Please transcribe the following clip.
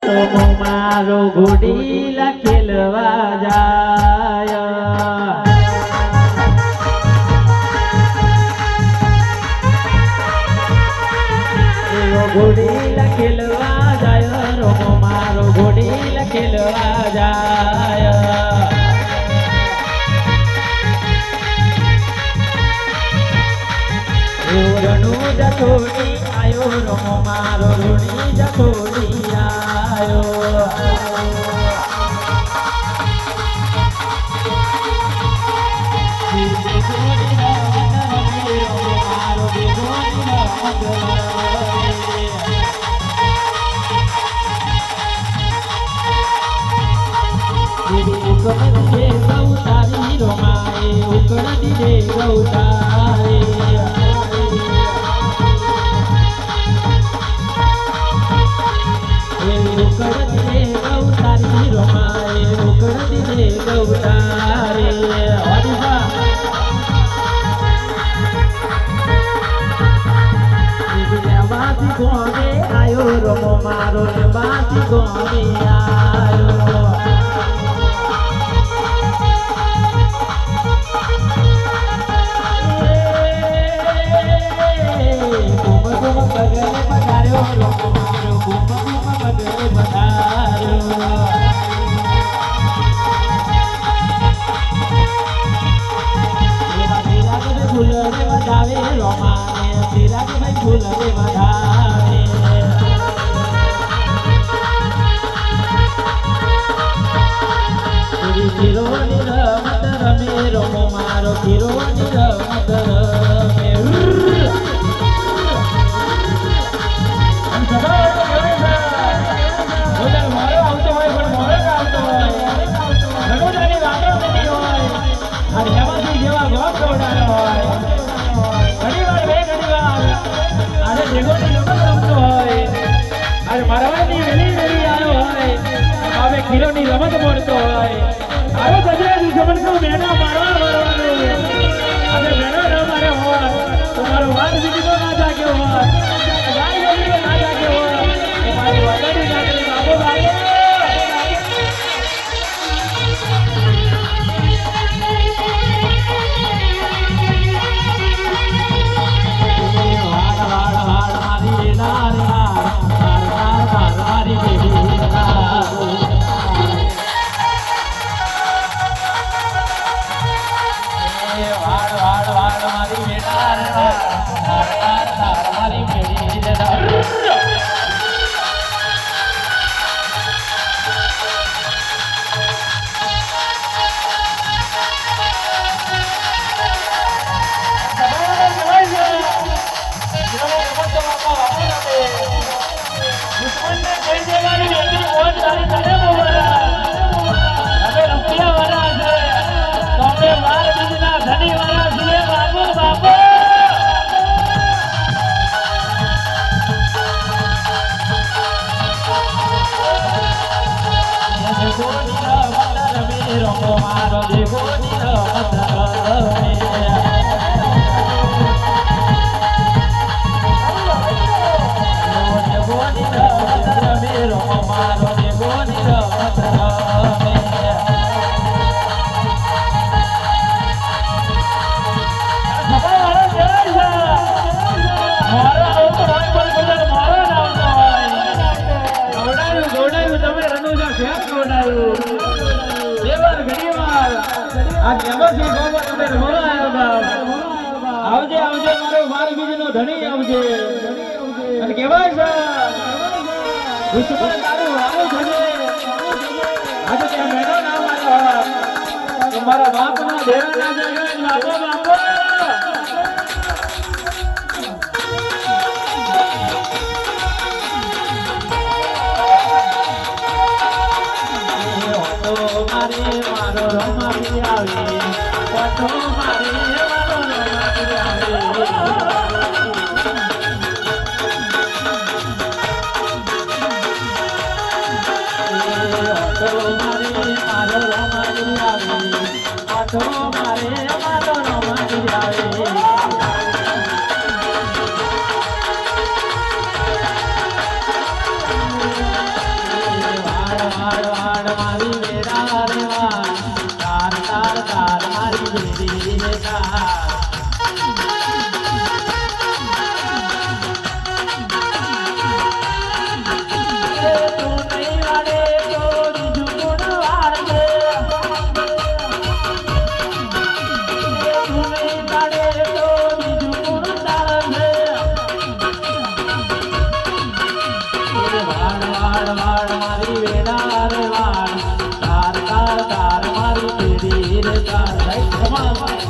મારો ઘોડી લખેલવા જાય ઘોડી લખેલવા જાય રોમો મારો ઘોડી લખેલવા જાય રણુ જખોડી આયો રોમો મારો રણી જખોડી આયો ઉકળતી ગૌતારી રોમાએ ઉકળતી ગૌતારી ઉકળતી ગૌતારી રોમાએ ઉકળતી ગૌતારી લેવાથી ગોમે આયો રોમો મારો લેવાથી ગોમે આયો કિલોની રમત મળતો હોય આવો ગજરાજી સમજો મેનો મારવા અને મેનો ન મારે હોય તમારો વાત બીજો ના જાગ્યો હોય ગાય બીજો ના જાગ્યો હોય તમારી વાદળી નાખી બાબો બાબો આવજે આવજે મારો માર બીજનો ધણી આવજે અને કેવાય છે દુશ્મન તારું વાળું થશે આજે ત્યાં મેનો ના મારો તમારા બાપના દેરા ના જાય બાપો બાપો મારે મારો રમાડી આવી પાછો મારે મારો રમાડી આવી વાડ વાડ મારી વેડા રે વાડ તાર તાર તાર મારી વેડી રે તાર વાડ વાડ મારી વેડા રે વાડ તાર તાર તાર મારી વેડી રે તાર